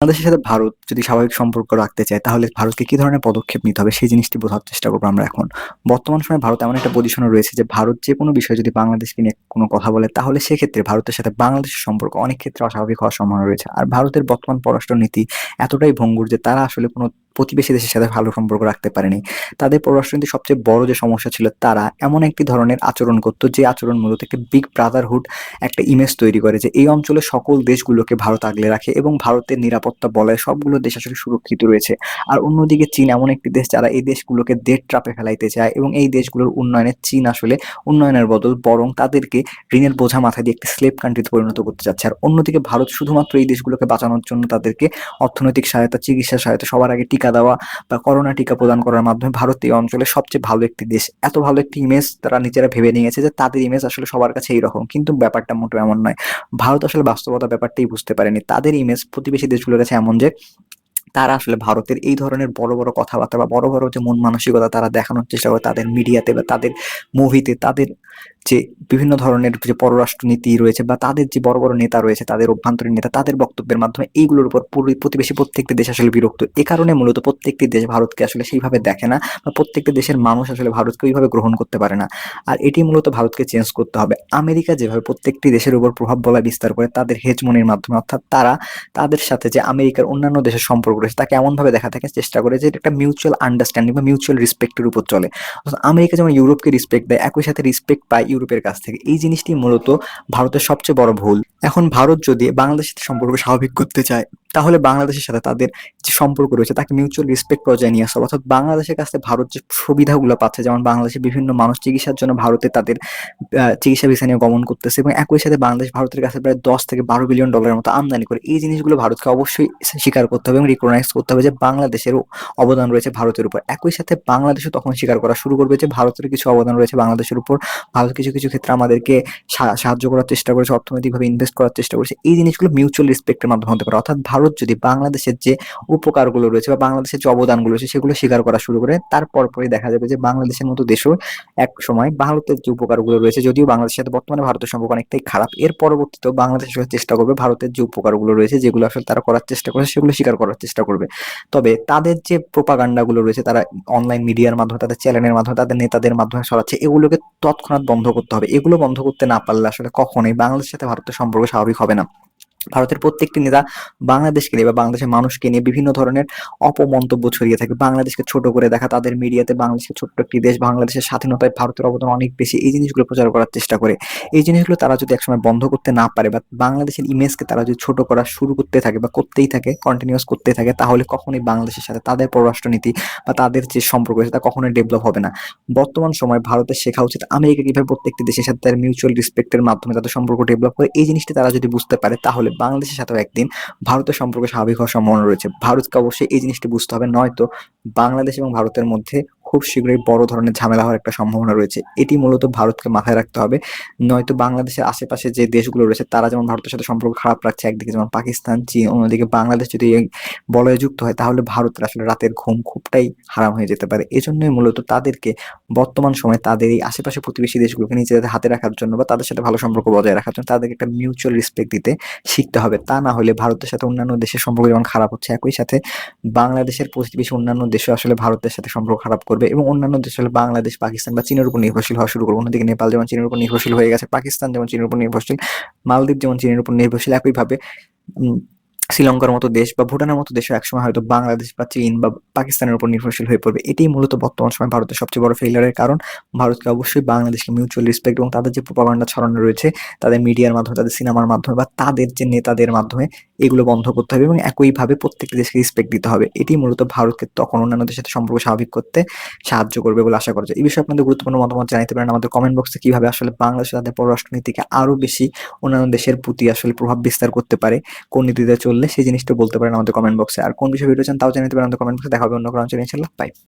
বাংলাদেশের সাথে ভারত যদি স্বাভাবিক সম্পর্ক রাখতে চায়, তাহলে ভারতকে কি ধরনের পদক্ষেপ নিতে হবে সেই জিনিসটি বোঝার চেষ্টা করবো আমরা এখন। বর্তমান সময়ে ভারত এমন একটা পজিশনে রয়েছে যে ভারত যেকোনো বিষয়ে যদি বাংলাদেশকে নিয়ে কোনো কথা বলে, তাহলে সেক্ষেত্রে ভারতের সাথে বাংলাদেশের সম্পর্ক অনেক ক্ষেত্রে অস্বাভাবিক হওয়ার সম্ভাবনা রয়েছে। আর ভারতের বর্তমান পররাষ্ট্রনীতি এতটাই ভঙ্গুর যে তারা আসলে কোনো প্রতিবেশী দেশের সাথে ভালো সম্পর্ক রাখতে পারেনি। তাদের পররাষ্ট্রনীতির সবচেয়ে বড় যে সমস্যা ছিল, তারা এমন একটি ধরনের আচরণ করত যে আচরণ মূলত একটা বিগ ব্রাদারহুড একটা ইমেজ তৈরি করে যে এই অঞ্চলের সকল দেশগুলোকে ভারত আগলে রাখে এবং ভারতের নিরাপত্তা বলয় সবগুলো দেশ আসলে সুরক্ষিত রয়েছে। আর অন্যদিকে চীন এমন একটি দেশ যারা এই দেশগুলোকে ডেট ট্র্যাপে ফেলাইতে চায় এবং এই দেশগুলোর উন্নয়নে চীন আসলে উন্নয়নের বদল বরং তাদেরকে ঋণের বোঝা মাথায় দিয়ে একটি স্লেভ কান্ট্রিতে পরিণত করতে যাচ্ছে। আর অন্যদিকে ভারত শুধুমাত্র এই দেশগুলোকে বাঁচানোর জন্য তাদেরকে অর্থনৈতিক সহায়তা, চিকিৎসা সহায়তা, সবার আগে টিকা দেওয়া বা করোনা টিকা প্রদান করার মাধ্যমে ভারত এই অঞ্চলের সবচেয়ে ভালো একটি দেশ, এত ভালো একটি ইমেজ তারা নিজেরা ভেবে নিয়েছে যে তাদের ইমেজ আসলে সবার কাছে এইরকম। কিন্তু ব্যাপারটা মোটেও এমন নয়। ভারত আসলে বাস্তবতা ব্যাপারটাই বুঝতে পারেনি। তাদের ইমেজ প্রতিবেশী দেশগুলোর কাছে এমন যে তারা আসলে ভারতের এই ধরনের বড় বড় কথাবার্তা বা বড় বড় যে মন মানসিকতা তারা দেখানোর চেষ্টা করে তাদের মিডিয়াতে বা তাদের মুভিতে, তাদের যে বিভিন্ন ধরনের যে পররাষ্ট্রনীতি রয়েছে বা তাদের যে বড় বড় নেতা রয়েছে, তাদের অভ্যন্তরীণ নেতা, তাদের বক্তব্যের মাধ্যমে এইগুলোর উপর প্রতিবেশী প্রত্যেকটি দেশ আসলে বিরক্ত। এ কারণে মূলত প্রত্যেকটি দেশ ভারতকে আসলে সেইভাবে দেখে না বা প্রত্যেকটি দেশের মানুষ আসলে ভারতকে ওইভাবে গ্রহণ করতে পারে না। আর এটি মূলত ভারতকে চেঞ্জ করতে হবে। আমেরিকা যেভাবে প্রত্যেকটি দেশের উপর প্রভাব বলয় বিস্তার করে তাদের হেজমনির মাধ্যমে, অর্থাৎ তারা তাদের সাথে যে আমেরিকার অন্যান্য দেশের সম্পর্ক রয়েছে তাকে এমনভাবে দেখাতে চেষ্টা করে যে এটা একটা মিউচুয়াল আন্ডারস্ট্যান্ডিং বা মিউচুয়াল রেসপেক্টের উপর চলে। আমেরিকা যেমন ইউরোপকে রেসপেক্ট দেয়, একই সাথে রেসপেক্ট পায় ইউরোপের কাছ থেকে। এই জিনিসটি মূলত ভারতের সবচেয়ে বড় ভুল। এখন ভারত যদি বাংলাদেশের সাথে সম্পর্ক স্বাভাবিক করতে চায়, তাহলে বাংলাদেশের সাথে তাদের যে সম্পর্ক রয়েছে তাকে মিউচুয়াল রেসপেক্ট পর্যায়ে নিয়ে আসতে হবে। অর্থাৎ বাংলাদেশের কাছে ভারত যে সুবিধাগুলো পাচ্ছে, যেমন বাংলাদেশের বিভিন্ন মানুষ চিকিৎসার জন্য ভারতে তাদের চিকিৎসা ভিসা নিয়ে গমন করতেছে এবং একই সাথে বাংলাদেশ ভারতের কাছে প্রায় 10 থেকে 12 বিলিয়ন ডলারের মতো আমদানি করে। এই জিনিসগুলো ভারতকে অবশ্যই স্বীকার করতে হবে এবং রিকগনাইজ করতে হবে যে বাংলাদেশেরও অবদান রয়েছে ভারতের উপর। একই সাথে বাংলাদেশও তখন স্বীকার করা শুরু করবে যে ভারতের কিছু অবদান রয়েছে বাংলাদেশের উপর। ভারত কিছু কিছু ক্ষেত্রে আমাদেরকে সাহায্য করার চেষ্টা করেছে, অর্থনৈতিকভাবে ইনভেস্ট করার চেষ্টা করেছে। এই জিনিসগুলো মিউচুয়াল রেসপেক্টের মাধ্যমে হতে পারে। অর্থাৎ ভারত যদি বাংলাদেশের যে উপকারগুলো রয়েছে বা বাংলাদেশের যে অবদানগুলো রয়েছে সেগুলো স্বীকার করা শুরু করে, তারপর পরে দেখা যাবে যে বাংলাদেশের মতো দেশও এক সময় ভারতের যে উপকারগুলো রয়েছে, যদিও বাংলাদেশের সাথে বর্তমানে ভারতের সম্পর্ক অনেকটাই খারাপ, এর পরবর্তীতেও বাংলাদেশ আসলে চেষ্টা করবে ভারতের যে উপকারগুলো রয়েছে, যেগুলো আসলে তারা করার চেষ্টা করেছে সেগুলো স্বীকার করার চেষ্টা করবে। তবে তাদের যে প্রোপাগান্ডাগুলো রয়েছে তারা অনলাইন মিডিয়ার মাধ্যমে, তাদের চ্যানেলের মাধ্যমে, তাদের নেতাদের মাধ্যমে ছড়াচ্ছে, এগুলোকে তৎক্ষণাৎ বন্ধ করতে হবে। এগুলো বন্ধ করতে না পারলে আসলে কখনোই বাংলাদেশের সাথে ভারতের সম্পর্ক স্বাভাবিক হবে না। ভারতের প্রত্যেকটি নেতা বাংলাদেশকে নিয়ে বা বাংলাদেশের মানুষকে নিয়ে বিভিন্ন ধরনের অপমন্তব্য ছড়িয়ে থাকে। বাংলাদেশকে ছোট করে দেখা, তাদের মিডিয়াতে বাংলাদেশকে ছোট্ট একটি দেশ, বাংলাদেশের স্বাধীনতায় ভারতের অবদান অনেক বেশি, এই জিনিসগুলো প্রচার করার চেষ্টা করে। এই জিনিসগুলো তারা যদি একসময় বন্ধ করতে না পারে বা বাংলাদেশের ইমেজকে তারা যদি ছোট করা শুরু করতে থাকে বা করতেই থাকে, কন্টিনিউয়াস করতে থাকে, তাহলে কখনোই বাংলাদেশের সাথে তাদের পররাষ্ট্রনীতি বা তাদের যে সম্পর্ক রয়েছে তা কখনোই ডেভেলপ হবে না। বর্তমান সময় ভারতের শেখা উচিত আমেরিকা কিভাবে প্রত্যেকটি দেশের সাথে তার মিউচুয়াল রেসপেক্টের মাধ্যমে তাদের সম্পর্ক ডেভেলপ করে। এই জিনিসটি তারা যদি বুঝতে পারে, তাহলে বাংলাদেশের সাথেও একদিন ভারতের সম্পর্ক স্বাভাবিক হওয়ার সম্ভাবনা রয়েছে। ভারতকে অবশ্যই এই জিনিসটি বুঝতে হবে, নয়তো বাংলাদেশ এবং ভারতের মধ্যে খুব শীঘ্রই বড় ধরনের ঝামেলা হওয়ার একটা সম্ভাবনা রয়েছে। এটি মূলত ভারতকে মাথায় রাখতে হবে। নয়তো বাংলাদেশের আশেপাশে যে দেশগুলো রয়েছে তারা যেমন ভারতের সাথে সম্পর্ক খারাপ রাখছে, একদিকে যেমন পাকিস্তান, চীন, অন্যদিকে বাংলাদেশ যদি এই বলয়ে যুক্ত হয়, তাহলে ভারতের আসলে রাতের ঘুম খুবটাই হারাম হয়ে যেতে পারে। এজন্যই মূলত তাদেরকে বর্তমান সময়ে তাদের এই আশেপাশে প্রতিবেশী দেশগুলোকে নিজেদের হাতে রাখার জন্য বা তাদের সাথে ভালো সম্পর্ক বজায় রাখার জন্য তাদেরকে একটা মিউচুয়াল রেসপেক্ট দিতে শিখতে হবে। তা না হলে ভারতের সাথে অন্যান্য দেশের সম্পর্ক যেমন খারাপ হচ্ছে, একই সাথে বাংলাদেশের প্রতিবেশী অন্যান্য দেশও আসলে ভারতের সাথে সম্পর্ক খারাপ করবে এবং অন্যান্য দেশ হলে বাংলাদেশ, পাকিস্তান বা চীনের উপর নির্ভরশীল হওয়া শুরু করবে। অন্যদিকে নেপাল যেমন চীনের উপর নির্ভরশীল হয়ে গেছে, পাকিস্তান যেমন চীনের উপর নির্ভরশীল, মালদ্বীপ যেমন চীনের উপর নির্ভরশীল, একইভাবে উম শ্রীলঙ্কার মতো দেশ বা ভুটানের মতো দেশও একসময় হয়তো বাংলাদেশ বা চীন বা পাকিস্তানের উপর নির্ভরশীল হয়ে পড়বে। এটাই মূলত বর্তমান সময় ভারতের সবচেয়ে বড় ফেইলিয়ারের কারণ। ভারতকে অবশ্যই বাংলাদেশকে মিউচুয়াল রেসপেক্ট এবং তাদের যে প্রোপাগান্ডা ছড়ানো রয়েছে তাদের মিডিয়ার মাধ্যমে, তাদের সিনেমার মাধ্যমে বা তাদের যে নেতাদের মাধ্যমে, এগুলো বন্ধ করতে হবে এবং একইভাবে প্রত্যেকটি দেশকে রেসপেক্ট দিতে হবে। এটি মূলত ভারতকে তখন অন্যান্য দেশের সাথে সম্পর্ক স্বাভাবিক করতে সাহায্য করবে বলে আশা করা যায়। এই বিষয়ে আপনাদের গুরুত্বপূর্ণ মতামত জানাতে পারেন আমাদের কমেন্ট বক্সে। কিভাবে আসলে বাংলাদেশ তাদের পররাষ্ট্রনীতিকে আরো বেশি অন্যান্য দেশের প্রতি আসলে প্রভাব বিস্তার করতে পারে, কোন নীতিতে চললে সেই জিনিসটা বলতে পারেন আমাদের কমেন্ট বক্সে। আর কোন বিষয়ে ভিডিও চান তাও জানাতে পারেন আমাদের কমেন্ট বক্সে। দেখা হবে অন্য কোনো অঞ্চলে, ইনশাআল্লাহ। বাই।